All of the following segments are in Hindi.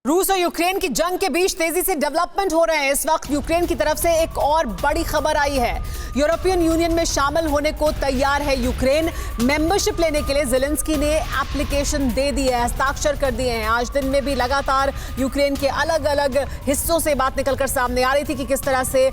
रूस और यूक्रेन की जंग के बीच तेजी से डेवलपमेंट हो रहे हैं। इस वक्त यूक्रेन की तरफ से एक और बड़ी खबर आई है। यूरोपियन यूनियन में शामिल होने को तैयार है यूक्रेन। मेंबरशिप लेने के लिए ज़ेलेंस्की ने एप्लीकेशन दे दी है, हस्ताक्षर कर दिए हैं। आज दिन में भी लगातार यूक्रेन के अलग अलग हिस्सों से बात निकलकर सामने आ रही थी कि किस तरह से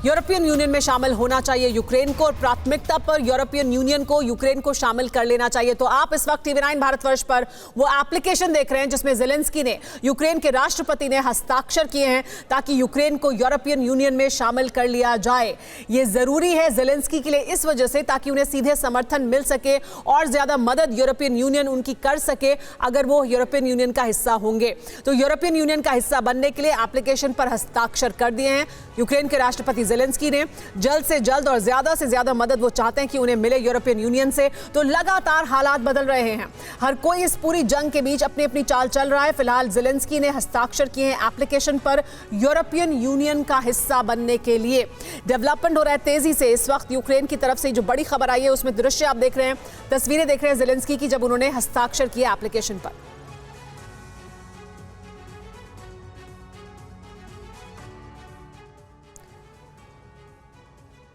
यूरोपियन यूनियन में शामिल होना चाहिए यूक्रेन को, और प्राथमिकता पर यूरोपियन यूनियन को यूक्रेन को शामिल कर लेना चाहिए। तो आप इस वक्त टीवी 9 भारतवर्ष पर वो एप्लीकेशन देख रहे हैं जिसमें ज़ेलेंस्की ने, यूक्रेन के राष्ट्रपति ने हस्ताक्षर किए हैं ताकि यूक्रेन को यूरोपियन यूनियन में शामिल कर लिया जाए। ये जरूरी है ज़ेलेंस्की के लिए इस वजह से ताकि उन्हें सीधे समर्थन मिल सके और ज्यादा मदद यूरोपियन यूनियन उनकी कर सके अगर वो यूरोपियन यूनियन का हिस्सा होंगे। तो यूरोपियन यूनियन का हिस्सा बनने के लिए एप्लीकेशन पर हस्ताक्षर कर दिए हैं यूक्रेन के राष्ट्रपति ज़ेलेंस्की ने। जल्द से जल्द और ज्यादा से ज्यादा मदद वो चाहते हैं कि उन्हें मिले यूरोपियन यूनियन से। तो लगातार हालात बदल रहे हैं, हर कोई इस पूरी जंग के बीच अपनी अपनी चाल चल रहा है। फिलहाल ज़ेलेंस्की ने हस्ताक्षर किए हैं एप्लीकेशन पर यूरोपियन यूनियन का हिस्सा बनने के लिए। डेवलपमेंट हो रहा है तेजी से। इस वक्त यूक्रेन की तरफ से जो बड़ी खबर आई है उसमें दृश्य आप देख रहे हैं, तस्वीरें देख रहे हैं ज़ेलेंस्की की जब उन्होंने हस्ताक्षर किया एप्लीकेशन पर।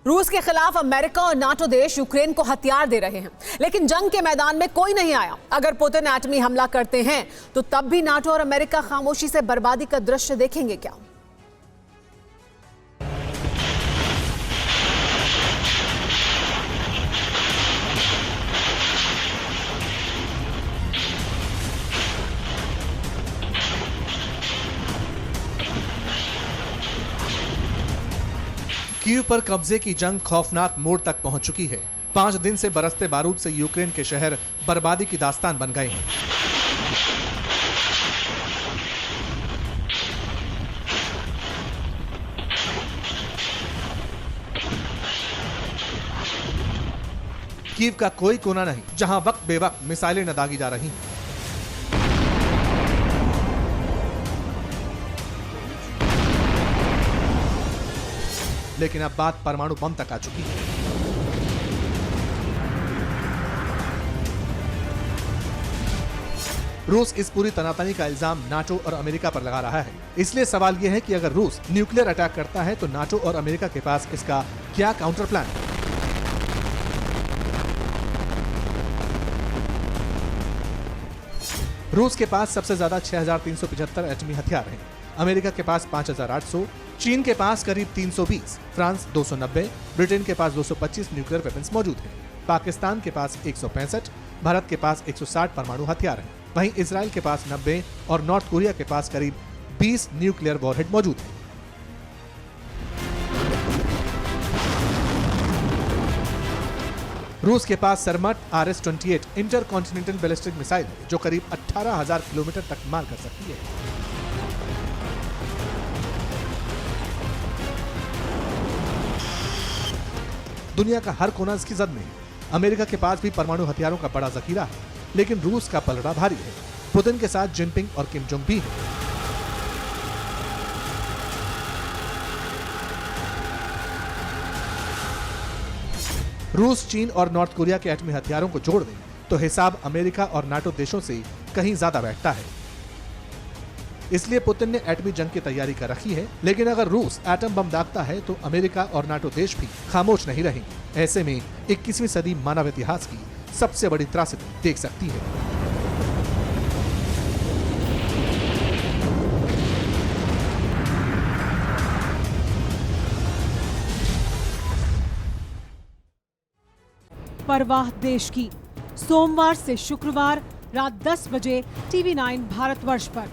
रूस के खिलाफ अमेरिका और नाटो देश यूक्रेन को हथियार दे रहे हैं, लेकिन जंग के मैदान में कोई नहीं आया। अगर पुतिन एटमी हमला करते हैं तो तब भी नाटो और अमेरिका खामोशी से बर्बादी का दृश्य देखेंगे क्या? कीव पर कब्जे की जंग खौफनाक मोड़ तक पहुंच चुकी है। 5 दिन से बरसते बारूद से यूक्रेन के शहर बर्बादी की दास्तान बन गए हैं। कीव का कोई कोना नहीं जहां वक्त बेवक्त मिसाइलें न दागी जा रही हैं। लेकिन अब बात परमाणु बम तक आ चुकी है। रूस इस पूरी तनातनी का इल्जाम नाटो और अमेरिका पर लगा रहा है। इसलिए सवाल यह है कि अगर रूस न्यूक्लियर अटैक करता है तो नाटो और अमेरिका के पास इसका क्या काउंटर प्लान है? रूस के पास सबसे ज्यादा 6375 एटमी हथियार हैं। अमेरिका के पास 5800, चीन के पास करीब 320, फ्रांस 290, ब्रिटेन के पास 225 न्यूक्लियर वेपन्स मौजूद हैं। पाकिस्तान के पास 165, भारत के पास 160 परमाणु हथियार हैं। वहीं इजराइल के पास 90 और नॉर्थ कोरिया के पास करीब 20 न्यूक्लियर वॉरहेड मौजूद हैं। रूस के पास Sarmat RS-28 intercontinental ballistic missile है जो करीब 18,000 किलोमीटर तक मार कर सकती है। दुनिया का हर कोना इसकी जद में है। अमेरिका के पास भी परमाणु हथियारों का बड़ा जखीरा है, लेकिन रूस का पलड़ा भारी है। पुतिन के साथ जिनपिंग और किम जोंग भी है। रूस, चीन और नॉर्थ कोरिया के एटमी हथियारों को जोड़ दें तो हिसाब अमेरिका और नाटो देशों से कहीं ज्यादा बैठता है। इसलिए पुतिन ने एटमी जंग की तैयारी कर रखी है, लेकिन अगर रूस एटम बम दागता है तो अमेरिका और नाटो देश भी खामोश नहीं रहेंगे। ऐसे में 21वीं सदी मानव इतिहास की सबसे बड़ी त्रासदी देख सकती है। परवाह देश की, सोमवार से शुक्रवार रात 10 बजे टीवी 9 भारतवर्ष पर।